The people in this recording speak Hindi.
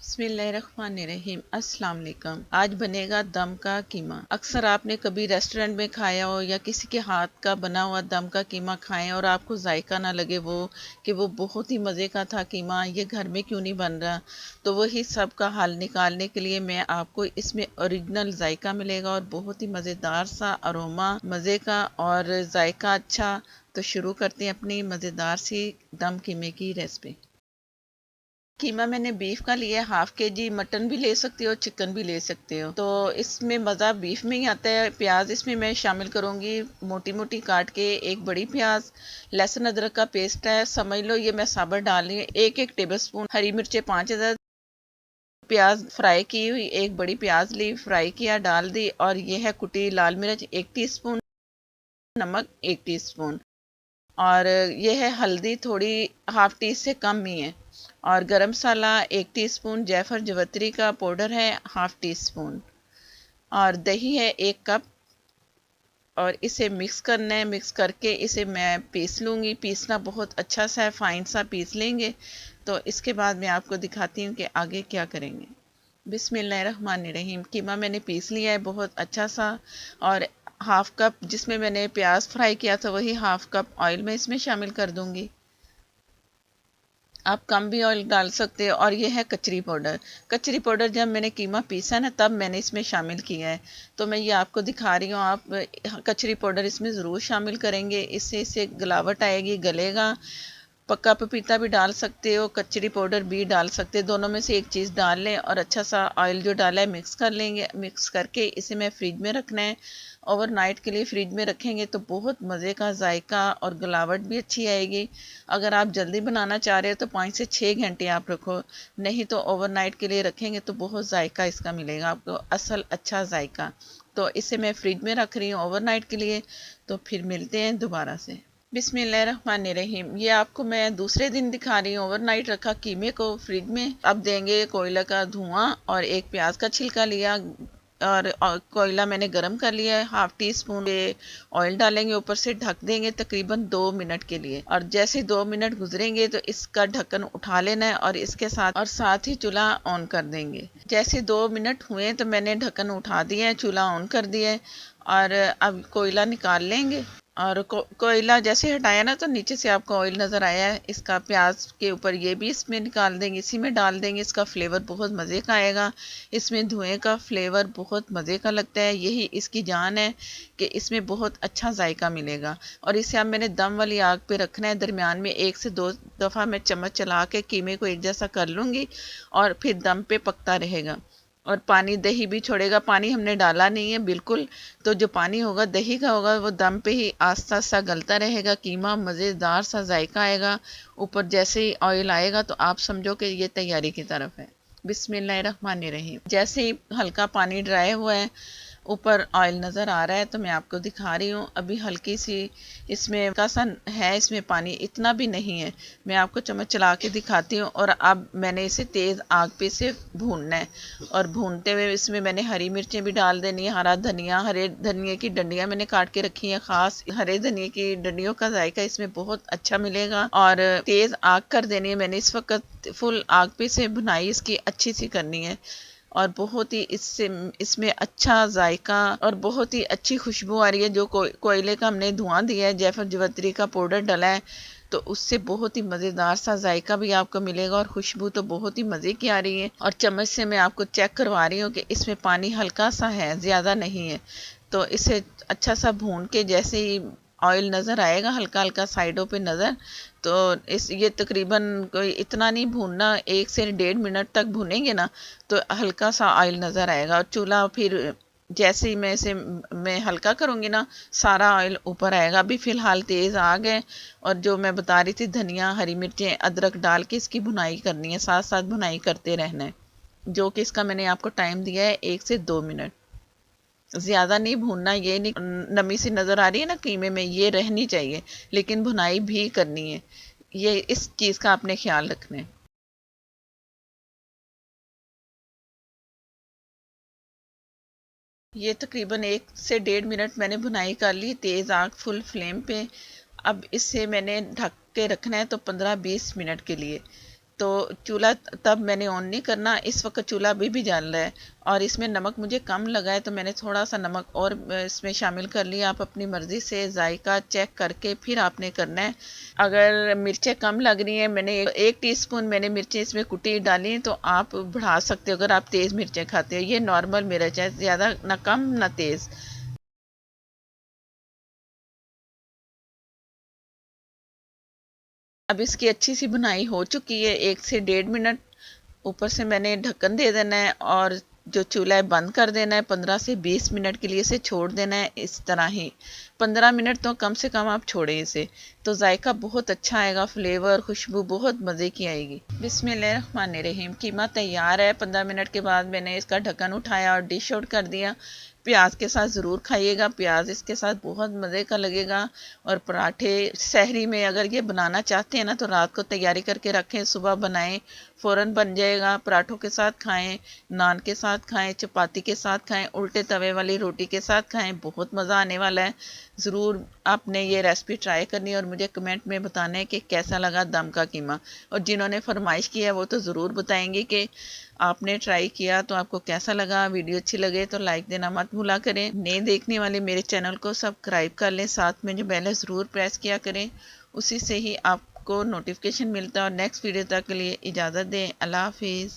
बिस्मिल्लाहिर्रहमानिर्रहीम। अस्सलाम वालेकुम। आज बनेगा दम का कीमा। अक्सर आपने कभी रेस्टोरेंट में खाया हो या किसी के हाथ का बना हुआ दम का कीमा खाएं और आपको जायका ना लगे वो कि वो बहुत ही मज़े का था कीमा, ये घर में क्यों नहीं बन रहा। तो वही सब का हल निकालने के लिए मैं आपको इसमें ओरिजिनल जायका मिलेगा और बहुत ही मज़ेदार सा अरोमा मज़े का और जायका अच्छा। तो शुरू करते हैं अपनी मज़ेदार सी दम कीमे की रेसिपी। कीमा मैंने बीफ का लिया है हाफ के जी। मटन भी ले सकते हो, चिकन भी ले सकते हो। तो इसमें मज़ा बीफ में ही आता है। प्याज इसमें मैं शामिल करूँगी मोटी मोटी काट के, एक बड़ी प्याज, लहसुन अदरक का पेस्ट है, समझ लो ये मैं साबुत डाल रही हूँ। एक टेबल स्पून हरी मिर्चें 5 अदद, प्याज फ्राई की हुई एक बड़ी प्याज ली, फ्राई किया, डाल दी। और ये है कुटी लाल मिर्च 1 टीस्पून, नमक 1 टीस्पून, और ये है हल्दी थोड़ी हाफ टी से कम ही है, और गरम मसाला 1 टीस्पून, जायफल जवित्री का पाउडर है हाफ टी स्पून, और दही है 1 कप। और इसे मिक्स करना है। मिक्स करके इसे मैं पीस लूँगी। पीसना बहुत अच्छा सा है, फाइन सा पीस लेंगे। तो इसके बाद मैं आपको दिखाती हूँ कि आगे क्या करेंगे। बिस्मिल्लाहिर्रहमानिर्रहीम। कीमा मैंने पीस लिया है बहुत अच्छा सा, और हाफ कप जिसमें मैंने प्याज फ्राई किया था वही हाफ कप ऑयल में इसमें शामिल कर दूंगी। आप कम भी ऑयल डाल सकते हो। और ये है कचरी पाउडर। कचरी पाउडर जब मैंने कीमा पीसा ना तब मैंने इसमें शामिल किया है, तो मैं ये आपको दिखा रही हूँ। आप कचरी पाउडर इसमें ज़रूर शामिल करेंगे, इससे इसे गलावट आएगी, गलेगा। पक्का पपीता भी डाल सकते हो, कचरी पाउडर भी डाल सकते हो, दोनों में से एक चीज़ डाल लें और अच्छा सा ऑयल जो डाला है मिक्स कर लेंगे। मिक्स करके इसे मैं फ्रिज में रखना है। ओवरनाइट के लिए फ्रिज में रखेंगे तो बहुत मज़े का जायका और गलावट भी अच्छी आएगी। अगर आप जल्दी बनाना चाह रहे हो तो 5 से 6 घंटे आप रखो, नहीं तो ओवरनाइट के लिए रखेंगे तो बहुत जायका इसका मिलेगा आपको, असल अच्छा जायका। तो इसे मैं फ्रिज में रख रही हूँ ओवरनाइट के लिए। तो फिर मिलते हैं दोबारा से। बिस्मिल्लाहिर्रहमानिर्रहीम। ये आपको मैं दूसरे दिन दिखा रही हूँ। ओवरनाइट रखा कीमे को फ्रिज में। अब देंगे कोयला का धुआं, और एक प्याज का छिलका लिया, और कोयला मैंने गरम कर लिया है। हाफ टी स्पून ऑयल डालेंगे, ऊपर से ढक देंगे तकरीबन 2 मिनट के लिए। और जैसे 2 मिनट गुजरेंगे तो इसका ढक्कन उठा लेना है और इसके साथ ही चूल्हा ऑन कर देंगे। जैसे 2 मिनट हुए तो मैंने ढक्कन उठा दिया है, चूल्हा ऑन कर दिया है, और अब कोयला निकाल लेंगे। और कोयला जैसे हटाया ना तो नीचे से आपको ऑयल नज़र आया है इसका, प्याज के ऊपर, ये भी इसमें निकाल देंगे, इसी में डाल देंगे। इसका फ्लेवर बहुत मज़े का आएगा। इसमें धुएं का फ्लेवर बहुत मज़े का लगता है, यही इसकी जान है कि इसमें बहुत अच्छा जायका मिलेगा। और इसे अब मैंने दम वाली आग पे रखना है। दरमियान में 1 से 2 दफ़ा मैं चम्मच चला के कीमे को एक जैसा कर लूँगी, और फिर दम पे पकता रहेगा। और पानी दही भी छोड़ेगा, पानी हमने डाला नहीं है बिल्कुल। तो जो पानी होगा दही का होगा वो दम पे ही आस्ता आस्ता गलता रहेगा। कीमा मज़ेदार सा जायका आएगा। ऊपर जैसे ही ऑयल आएगा तो आप समझो कि ये तैयारी की तरफ है। बिस्मिल्लाहिर्रहमानिर्रहीम। जैसे ही हल्का पानी ड्राई हुआ है, ऊपर ऑयल नज़र आ रहा है, तो मैं आपको दिखा रही हूँ। अभी हल्की सी इसमें हल्का सा है, इसमें पानी इतना भी नहीं है। मैं आपको चम्मच चला के दिखाती हूँ। और अब मैंने इसे तेज़ आग पे से भूनना है, और भूनते हुए इसमें मैंने हरी मिर्चें भी डाल देनी है, हरा धनिया, हरे धनिए की डंडियाँ मैंने काट के रखी हैं। ख़ास हरे धनिए की डंडियों का जायका इसमें बहुत अच्छा मिलेगा। और तेज़ आग कर देनी है मैंने इस वक्त, फुल आग पे से भुनाई इसकी अच्छी सी करनी है। और बहुत ही इसमें अच्छा जायका और बहुत ही अच्छी खुशबू आ रही है। जो कोयले का हमने धुआं दिया है, जायफल जवित्री का पाउडर डला है, तो उससे बहुत ही मज़ेदार सा जायका भी आपको मिलेगा, और खुशबू तो बहुत ही मज़े की आ रही है। और चम्मच से मैं आपको चेक करवा रही हूँ कि इसमें पानी हल्का सा है, ज़्यादा नहीं है। तो इसे अच्छा सा भून के जैसे ही ऑयल नज़र आएगा हल्का हल्का साइडों पे नज़र, तो ये तकरीबन कोई इतना नहीं भूनना, 1 से 1.5 मिनट तक भूनेंगे ना तो हल्का सा ऑयल नज़र आएगा। और चूल्हा फिर जैसे ही मैं हल्का करूँगी ना सारा ऑयल ऊपर आएगा। अभी फ़िलहाल तेज़ आग है। और जो मैं बता रही थी धनिया, हरी मिर्चें, अदरक डाल के इसकी भुनाई करनी है, साथ साथ भुनाई करते रहना है। जो कि इसका मैंने आपको टाइम दिया है 1 से 2 मिनट। ज़्यादा नहीं भूनना, ये नहीं नमी सी नज़र आ रही है ना कीमे में, ये रहनी चाहिए, लेकिन भुनाई भी करनी है। ये इस चीज़ का आपने ख्याल रखना है। ये तकरीबन 1 से 1.5 मिनट मैंने भुनाई कर ली, तेज़ आग फुल फ्लेम पे। अब इससे मैंने ढक के रखना है तो 15-20 मिनट के लिए। तो चूल्हा तब मैंने ऑन नहीं करना, इस वक्त चूल्हा अभी भी जल रहा है और इसमें नमक मुझे कम लगा है तो मैंने थोड़ा सा नमक और इसमें शामिल कर लिया। आप अपनी मर्ज़ी से जायका चेक करके फिर आपने करना है। अगर मिर्चें कम लग रही हैं, मैंने 1 टीस्पून मैंने मिर्चें इसमें कुटी डाली, तो आप बढ़ा सकते हो अगर आप तेज़ मिर्चें खाते हो। ये नॉर्मल मिर्च है, ज़्यादा ना कम ना तेज़। अब इसकी अच्छी सी बुनाई हो चुकी है, 1 से 1.5 मिनट ऊपर से मैंने ढक्कन दे देना है और जो चूल्हा है बंद कर देना है। 15 से 20 मिनट के लिए इसे छोड़ देना है। इस तरह ही 15 मिनट तो कम से कम आप छोड़ें इसे, तो जायका बहुत अच्छा आएगा, फ्लेवर खुशबू बहुत मज़े की आएगी। बिस्मिल्लाहिर्रहमानिर्रहीम। कीमा तैयार है। 15 मिनट के बाद मैंने इसका ढक्कन उठाया और डिश आउट कर दिया। प्याज के साथ ज़रूर खाइएगा, प्याज इसके साथ बहुत मज़े का लगेगा। और पराठे सहरी में अगर ये बनाना चाहते हैं ना, तो रात को तैयारी करके रखें, सुबह बनाएं, फ़ौरन बन जाएगा। पराठों के साथ खाएं, नान के साथ खाएं, चपाती के साथ खाएं, उल्टे तवे वाली रोटी के साथ खाएं, बहुत मज़ा आने वाला है। ज़रूर आपने ये रेसिपी ट्राई करनी है और मुझे कमेंट में बताना है कि कैसा लगा दम का कीमा। और जिन्होंने फरमाइश की है वो तो ज़रूर बताएंगे कि आपने ट्राई किया तो आपको कैसा लगा। वीडियो अच्छी लगे तो लाइक देना मत भूला करें। नए देखने वाले मेरे चैनल को सब्सक्राइब कर लें, साथ में जो बेल है ज़रूर प्रेस किया करें, उसी से ही आपको नोटिफिकेशन मिलता है। और नेक्स्ट वीडियो तक के लिए इजाज़त दें। अल्लाह हाफिज़।